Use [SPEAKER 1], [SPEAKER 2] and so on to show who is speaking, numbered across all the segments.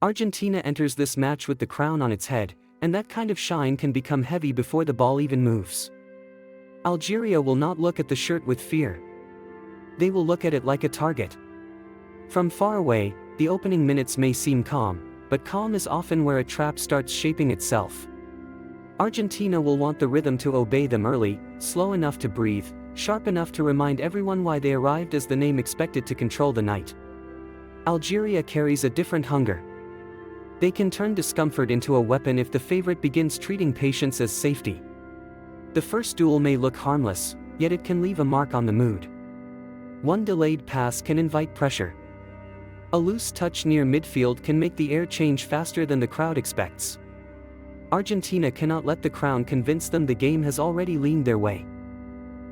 [SPEAKER 1] Argentina enters this match with the crown on its head, and that kind of shine can become heavy before the ball even moves. Algeria will not look at the shirt with fear. They will look at it like a target. From far away, the opening minutes may seem calm, but calm is often where a trap starts shaping itself. Argentina will want the rhythm to obey them early, slow enough to breathe, sharp enough to remind everyone why they arrived as the name expected to control the night. Algeria carries a different hunger. They can turn discomfort into a weapon if the favorite begins treating patience as safety. The first duel may look harmless, yet it can leave a mark on the mood. One delayed pass can invite pressure. A loose touch near midfield can make the air change faster than the crowd expects. Argentina cannot let the crown convince them the game has already leaned their way.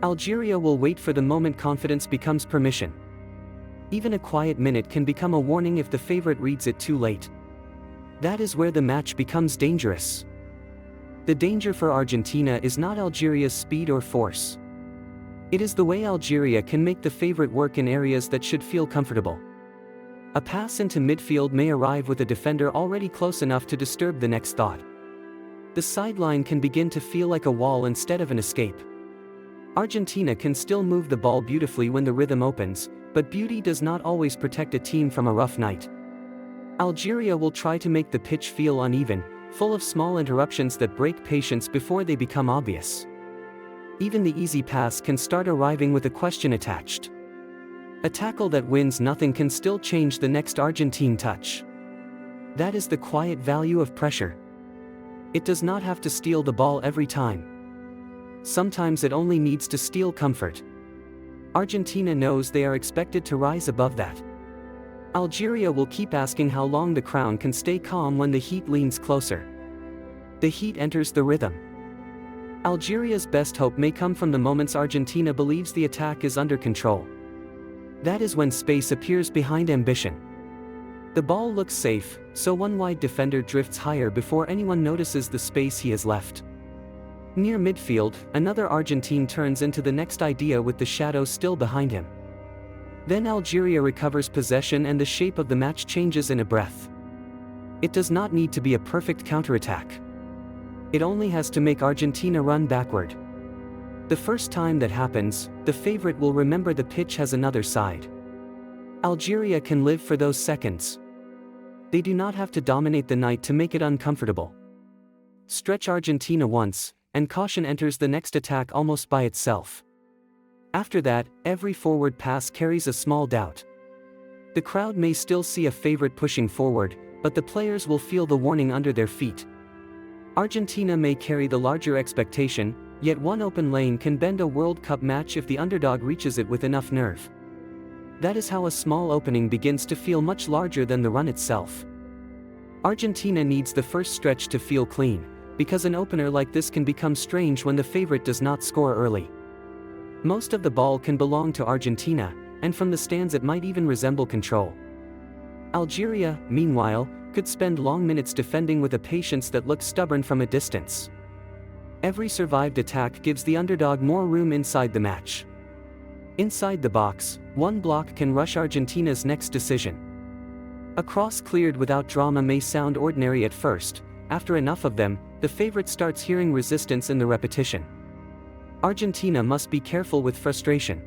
[SPEAKER 1] Algeria will wait for the moment confidence becomes permission. Even a quiet minute can become a warning if the favorite reads it too late. That is where the match becomes dangerous. The danger for Argentina is not Algeria's speed or force. It is the way Algeria can make the favorite work in areas that should feel comfortable. A pass into midfield may arrive with a defender already close enough to disturb the next thought. The sideline can begin to feel like a wall instead of an escape. Argentina can still move the ball beautifully when the rhythm opens, but beauty does not always protect a team from a rough night. Algeria will try to make the pitch feel uneven, full of small interruptions that break patience before they become obvious. Even the easy pass can start arriving with a question attached. A tackle that wins nothing can still change the next Argentine touch. That is the quiet value of pressure. It does not have to steal the ball every time. Sometimes it only needs to steal comfort. Argentina knows they are expected to rise above that. Algeria will keep asking how long the crown can stay calm when the heat leans closer. The heat enters the rhythm. Algeria's best hope may come from the moments Argentina believes the attack is under control. That is when space appears behind ambition. The ball looks safe, so one wide defender drifts higher before anyone notices the space he has left. Near midfield, another Argentine turns into the next idea with the shadow still behind him. Then Algeria recovers possession and the shape of the match changes in a breath. It does not need to be a perfect counterattack. It only has to make Argentina run backward. The first time that happens, the favorite will remember the pitch has another side. Algeria can live for those seconds. They do not have to dominate the night to make it uncomfortable. Stretch Argentina once, and caution enters the next attack almost by itself. After that, every forward pass carries a small doubt. The crowd may still see a favorite pushing forward, but the players will feel the warning under their feet. Argentina may carry the larger expectation, yet one open lane can bend a World Cup match if the underdog reaches it with enough nerve. That is how a small opening begins to feel much larger than the run itself. Argentina needs the first stretch to feel clean, because an opener like this can become strange when the favorite does not score early. Most of the ball can belong to Argentina, and from the stands it might even resemble control. Algeria, meanwhile, could spend long minutes defending with a patience that looks stubborn from a distance. Every survived attack gives the underdog more room inside the match. Inside the box, one block can rush Argentina's next decision. A cross cleared without drama may sound ordinary at first. After enough of them, the favorite starts hearing resistance in the repetition. Argentina must be careful with frustration.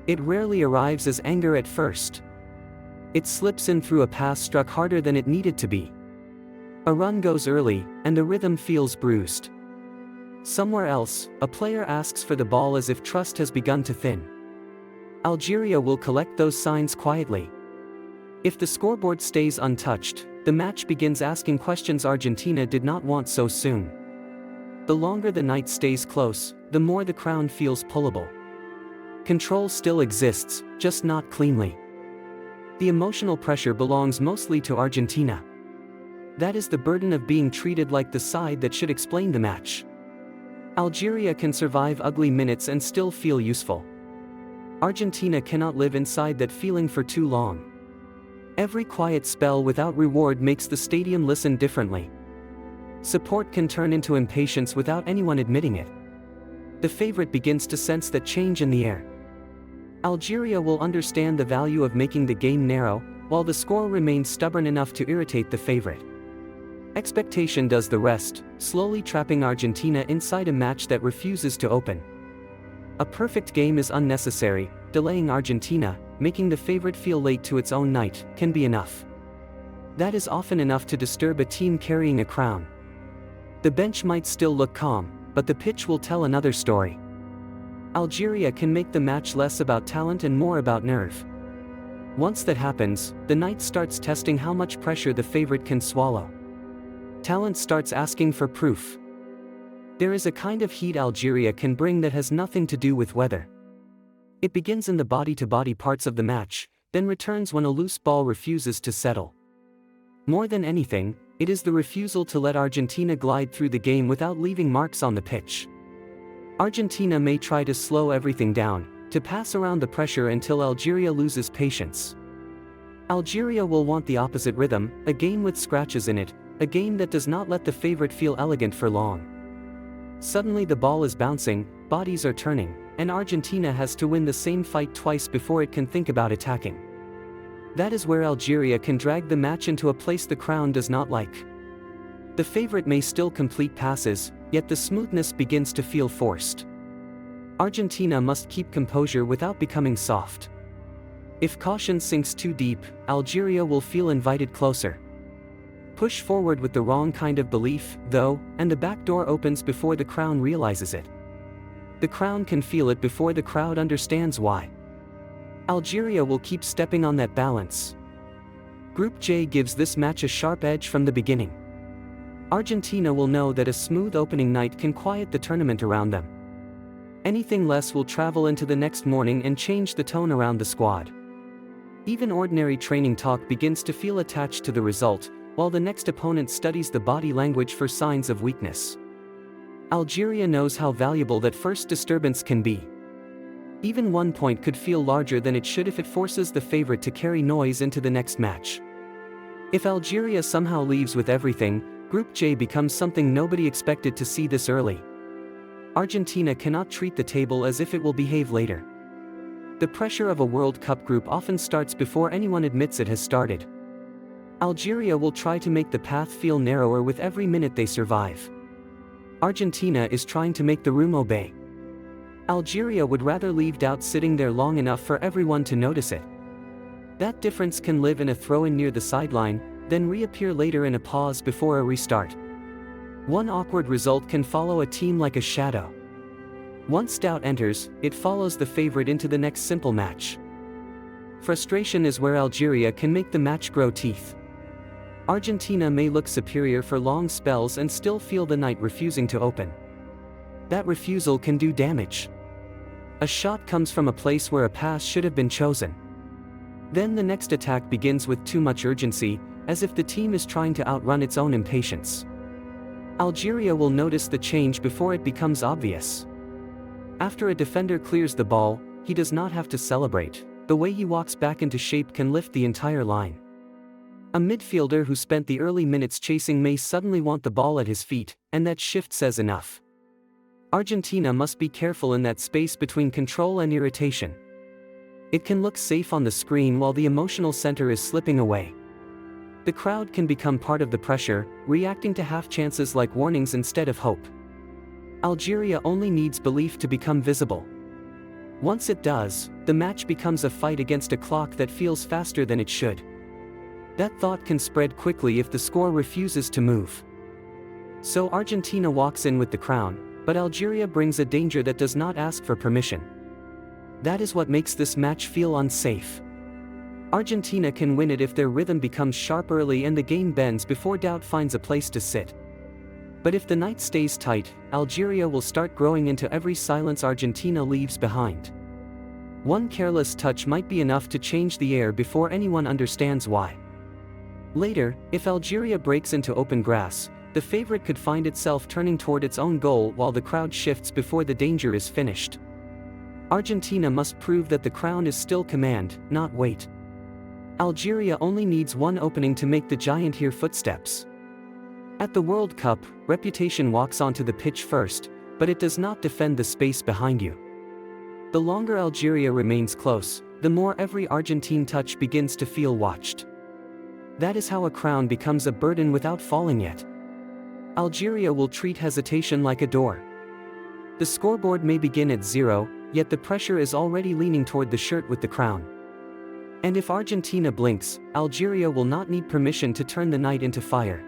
[SPEAKER 1] It rarely arrives as anger at first. It slips in through a pass struck harder than it needed to be. A run goes early, and the rhythm feels bruised. Somewhere else, a player asks for the ball as if trust has begun to thin. Algeria will collect those signs quietly. If the scoreboard stays untouched, the match begins asking questions Argentina did not want so soon. The longer the night stays close, the more the crown feels pullable. Control still exists, just not cleanly. The emotional pressure belongs mostly to Argentina. That is the burden of being treated like the side that should explain the match. Algeria can survive ugly minutes and still feel useful. Argentina cannot live inside that feeling for too long. Every quiet spell without reward makes the stadium listen differently. Support can turn into impatience without anyone admitting it. The favorite begins to sense that change in the air. Algeria will understand the value of making the game narrow, while the score remains stubborn enough to irritate the favorite. Expectation does the rest, slowly trapping Argentina inside a match that refuses to open. A perfect game is unnecessary, delaying Argentina, making the favorite feel late to its own night, can be enough. That is often enough to disturb a team carrying a crown. The bench might still look calm, but the pitch will tell another story. Algeria can make the match less about talent and more about nerve. Once that happens, the night starts testing how much pressure the favorite can swallow. Talent starts asking for proof. There is a kind of heat Algeria can bring that has nothing to do with weather. It begins in the body-to-body parts of the match, then returns when a loose ball refuses to settle. More than anything, it is the refusal to let Argentina glide through the game without leaving marks on the pitch. Argentina may try to slow everything down, to pass around the pressure until Algeria loses patience. Algeria will want the opposite rhythm, a game with scratches in it, a game that does not let the favorite feel elegant for long. Suddenly the ball is bouncing, bodies are turning, and Argentina has to win the same fight twice before it can think about attacking. That is where Algeria can drag the match into a place the crown does not like. The favorite may still complete passes, yet the smoothness begins to feel forced. Argentina must keep composure without becoming soft. If caution sinks too deep, Algeria will feel invited closer. Push forward with the wrong kind of belief, though, and the back door opens before the crown realizes it. The crown can feel it before the crowd understands why. Algeria will keep stepping on that balance. Group J gives this match a sharp edge from the beginning. Argentina will know that a smooth opening night can quiet the tournament around them. Anything less will travel into the next morning and change the tone around the squad. Even ordinary training talk begins to feel attached to the result, while the next opponent studies the body language for signs of weakness. Algeria knows how valuable that first disturbance can be. Even 1 point could feel larger than it should if it forces the favorite to carry noise into the next match. If Algeria somehow leaves with everything, Group J becomes something nobody expected to see this early. Argentina cannot treat the table as if it will behave later. The pressure of a World Cup group often starts before anyone admits it has started. Algeria will try to make the path feel narrower with every minute they survive. Argentina is trying to make the room obey. Algeria would rather leave doubt sitting there long enough for everyone to notice it. That difference can live in a throw-in near the sideline, then reappear later in a pause before a restart. One awkward result can follow a team like a shadow. Once doubt enters, it follows the favorite into the next simple match. Frustration is where Algeria can make the match grow teeth. Argentina may look superior for long spells and still feel the night refusing to open. That refusal can do damage. A shot comes from a place where a pass should have been chosen. Then the next attack begins with too much urgency, as if the team is trying to outrun its own impatience. Algeria will notice the change before it becomes obvious. After a defender clears the ball, he does not have to celebrate. The way he walks back into shape can lift the entire line. A midfielder who spent the early minutes chasing may suddenly want the ball at his feet, and that shift says enough. Argentina must be careful in that space between control and irritation. It can look safe on the screen while the emotional center is slipping away. The crowd can become part of the pressure, reacting to half chances like warnings instead of hope. Algeria only needs belief to become visible. Once it does, the match becomes a fight against a clock that feels faster than it should. That thought can spread quickly if the score refuses to move. So Argentina walks in with the crown, but Algeria brings a danger that does not ask for permission. That is what makes this match feel unsafe. Argentina can win it if their rhythm becomes sharp early and the game bends before doubt finds a place to sit. But if the night stays tight, Algeria will start growing into every silence Argentina leaves behind. One careless touch might be enough to change the air before anyone understands why. Later, if Algeria breaks into open grass, the favorite could find itself turning toward its own goal while the crowd shifts before the danger is finished. Argentina must prove that the crown is still command, not wait. Algeria only needs one opening to make the giant hear footsteps. At the World Cup, reputation walks onto the pitch first, but it does not defend the space behind you. The longer Algeria remains close, the more every Argentine touch begins to feel watched. That is how a crown becomes a burden without falling yet. Algeria will treat hesitation like a door. The scoreboard may begin at 0, yet the pressure is already leaning toward the shirt with the crown. And if Argentina blinks, Algeria will not need permission to turn the night into fire.